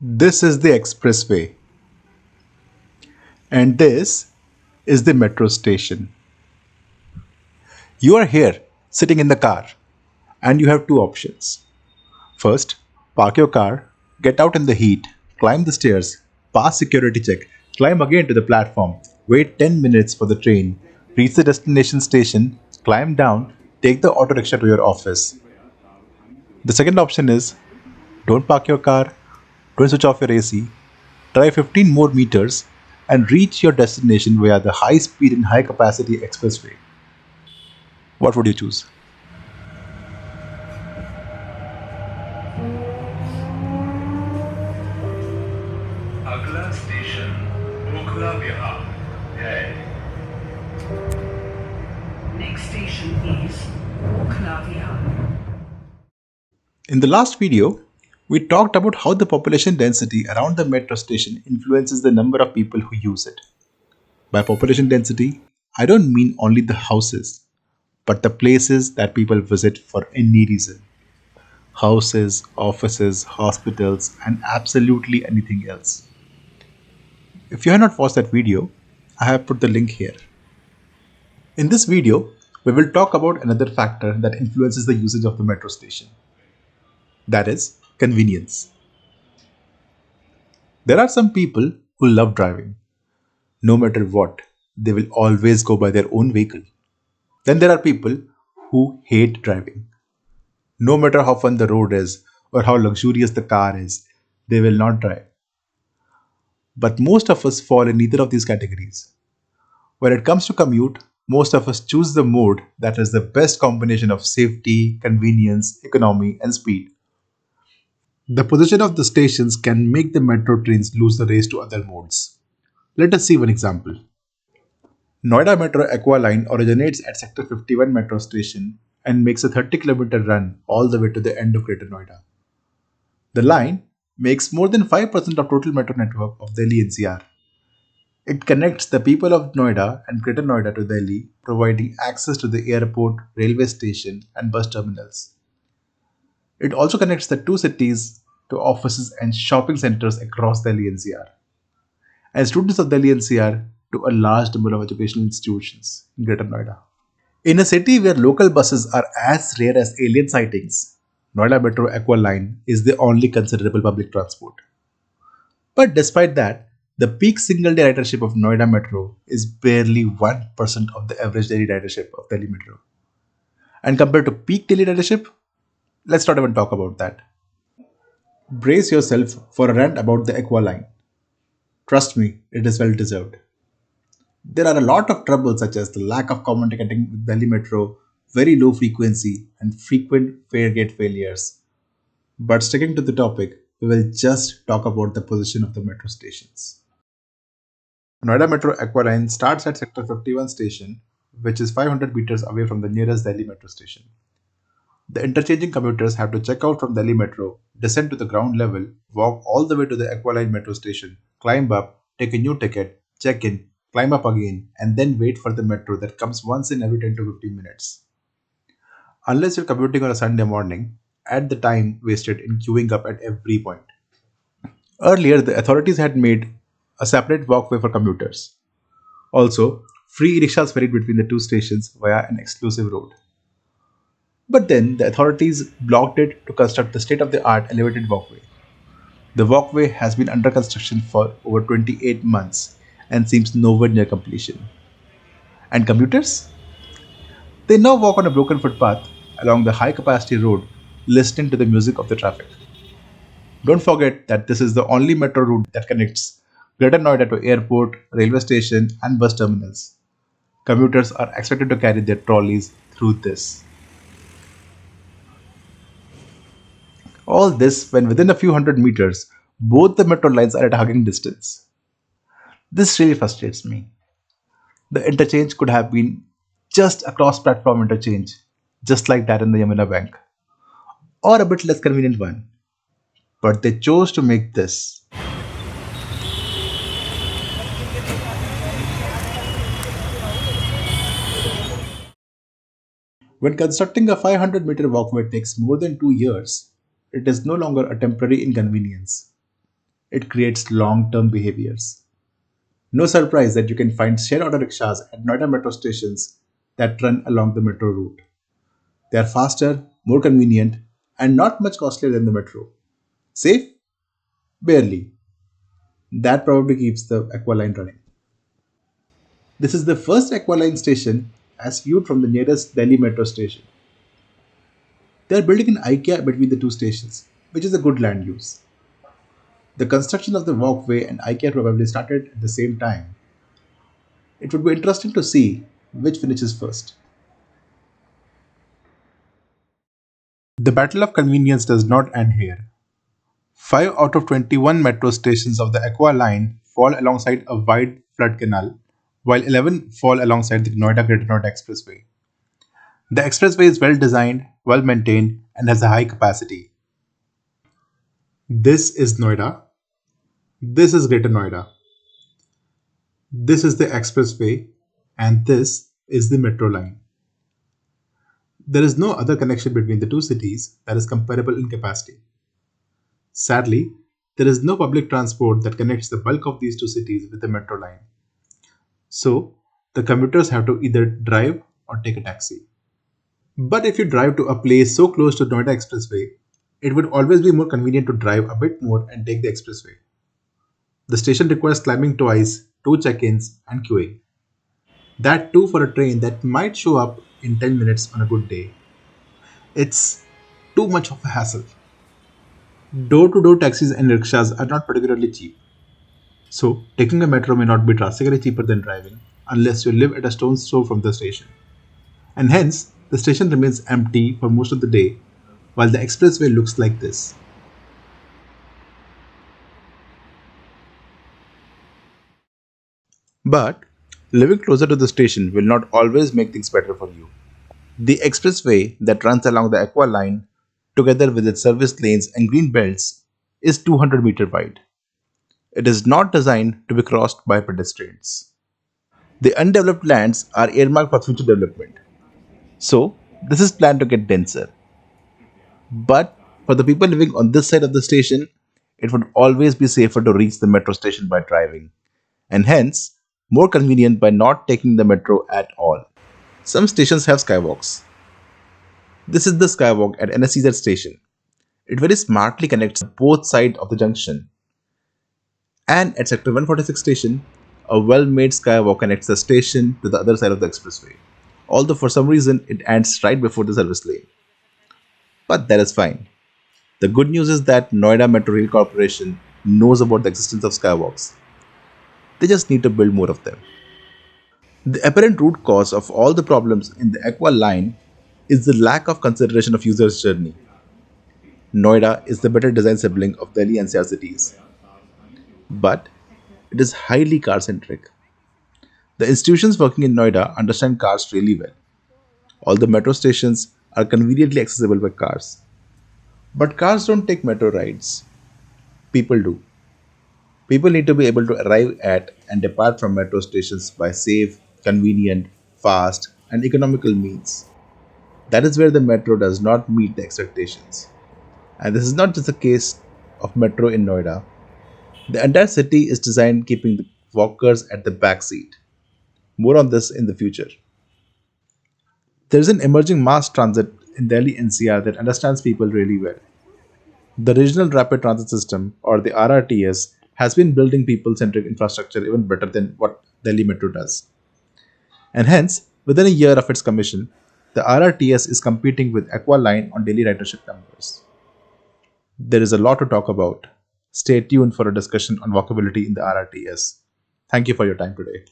This is the Expressway, and this is the metro station. You are here, sitting in the car, and you have two options. First, park your car, get out in the heat, climb the stairs, pass security check, climb again to the platform, wait 10 minutes for the train, reach the destination station, climb down, take the auto rickshaw to your office. The second option is don't park your car, don't switch off your AC, drive 15 more meters, and reach your destination via the high speed and high capacity expressway. What would you choose? अगला station Okhla विहार है। Next station is Okhla Vihar. In the last video, we talked about how the population density around the metro station influences the number of people who use it. By population density, I don't mean only the houses, but the places that people visit for any reason. Houses, offices, hospitals, and absolutely anything else. If you have not watched that video, I have put the link here. In this video, we will talk about another factor that influences the usage of the metro station. That is convenience. There are some people who love driving. No matter what, they will always go by their own vehicle. Then there are people who hate driving. No matter how fun the road is or how luxurious the car is, they will not drive. But most of us fall in neither of these categories. When it comes to commute, most of us choose the mode that has the best combination of safety, convenience, economy, and speed. The position of the stations can make the metro trains lose the race to other modes. Let us see one example. Noida Metro Aqua line originates at Sector 51 metro station and makes a 30-kilometer run all the way to the end of Greater Noida. The line makes more than 5% of total metro network of Delhi NCR. It connects the people of Noida and Greater Noida to Delhi, providing access to the airport, railway station, and bus terminals. It also connects the two cities to offices and shopping centers across Delhi NCR, and students of Delhi NCR to a large number of educational institutions in Greater Noida. In a city where local buses are as rare as alien sightings, Noida Metro Aqua Line is the only considerable public transport. But despite that, the peak single day ridership of Noida Metro is barely 1% of the average daily ridership of Delhi Metro. And compared to peak daily ridership, let's not even talk about that. Brace yourself for a rant about the Aqua Line. Trust me, it is well deserved. There are a lot of troubles such as the lack of common ticketing with Delhi Metro, very low frequency, and frequent fare gate failures. But sticking to the topic, we will just talk about the position of the metro stations. Noida Metro Aqua Line starts at Sector 51 station, which is 500 meters away from the nearest Delhi Metro station. The interchanging commuters have to check out from Delhi Metro, descend to the ground level, walk all the way to the Aqua Line metro station, climb up, take a new ticket, check in, climb up again, and then wait for the metro that comes once in every 10 to 15 minutes. Unless you're commuting on a Sunday morning, add the time wasted in queuing up at every point. Earlier, the authorities had made a separate walkway for commuters. Also, free rickshaws ferried between the two stations via an exclusive road. But then the authorities blocked it to construct the state of the art elevated walkway. The walkway has been under construction for over 28 months and seems nowhere near completion. And commuters? They now walk on a broken footpath along the high capacity road, listening to the music of the traffic. Don't forget that this is the only metro route that connects Greater Noida to airport, railway station, and bus terminals. Commuters are expected to carry their trolleys through this. All this when within a few hundred meters, both the metro lines are at a hugging distance. This really frustrates me. The interchange could have been just a cross platform interchange, just like that in the Yamuna Bank, or a bit less convenient one. But they chose to make this. When constructing a 500-meter walkway takes more than 2 years, it is no longer a temporary inconvenience. It creates long term behaviors. No surprise that you can find shared auto rickshaws at Noida metro stations that run along the metro route. They are faster, more convenient, and not much costlier than the metro. Safe? Barely. That probably keeps the Aqua line running. This is the first Aqua line station as viewed from the nearest Delhi metro station. They are building an IKEA between the two stations, which is a good land use. The construction of the walkway and IKEA probably started at the same time. It would be interesting to see which finishes first. The battle of convenience does not end here. 5 out of 21 metro stations of the Aqua line fall alongside a wide flood canal, while 11 fall alongside the Noida Greater Noida Expressway. The expressway is well designed, well maintained, and has a high capacity. This is Noida. This is Greater Noida. This is the expressway, and this is the metro line. There is no other connection between the two cities that is comparable in capacity. Sadly, there is no public transport that connects the bulk of these two cities with the metro line. So, the commuters have to either drive or take a taxi. But if you drive to a place so close to Noida Expressway, it would always be more convenient to drive a bit more and take the expressway. The station requires climbing twice, two check ins, and queuing. That too for a train that might show up in 10 minutes on a good day. It's too much of a hassle. Door to door taxis and rickshaws are not particularly cheap. So, taking a metro may not be drastically cheaper than driving unless you live at a stone's throw from the station. And hence, the station remains empty for most of the day while the expressway looks like this. But living closer to the station will not always make things better for you. The expressway that runs along the Aqua line, together with its service lanes and green belts, is 200-meter wide. It is not designed to be crossed by pedestrians. The undeveloped lands are earmarked for future development. So, this is planned to get denser. But for the people living on this side of the station, it would always be safer to reach the metro station by driving, and hence more convenient by not taking the metro at all. Some stations have skywalks. This is the skywalk at NSCZ station. It very smartly connects both sides of the junction. And at Sector 146 station, a well made skywalk connects the station to the other side of the expressway. Although for some reason it ends right before the service lane. But that is fine. The good news is that Noida Metro Rail Corporation knows about the existence of skywalks. They just need to build more of them. The apparent root cause of all the problems in the Aqua line is the lack of consideration of users' journey. Noida is the better design sibling of Delhi NCR cities, but it is highly car centric. The institutions working in Noida understand cars really well. All the metro stations are conveniently accessible by cars. But cars don't take metro rides, people do. People need to be able to arrive at and depart from metro stations by safe, convenient, fast, and economical means. That is where the metro does not meet the expectations. And this is not just the case of metro in Noida. The entire city is designed keeping the walkers at the back seat. More on this in the future. There is an emerging mass transit in Delhi NCR that understands people really well. The Regional Rapid Transit System, or the RRTS, has been building people centric infrastructure even better than what Delhi Metro does. And hence, within a year of its commission, the RRTS is competing with Aqua Line on daily ridership numbers. There is a lot to talk about. Stay tuned for a discussion on walkability in the RRTS. Thank you for your time today.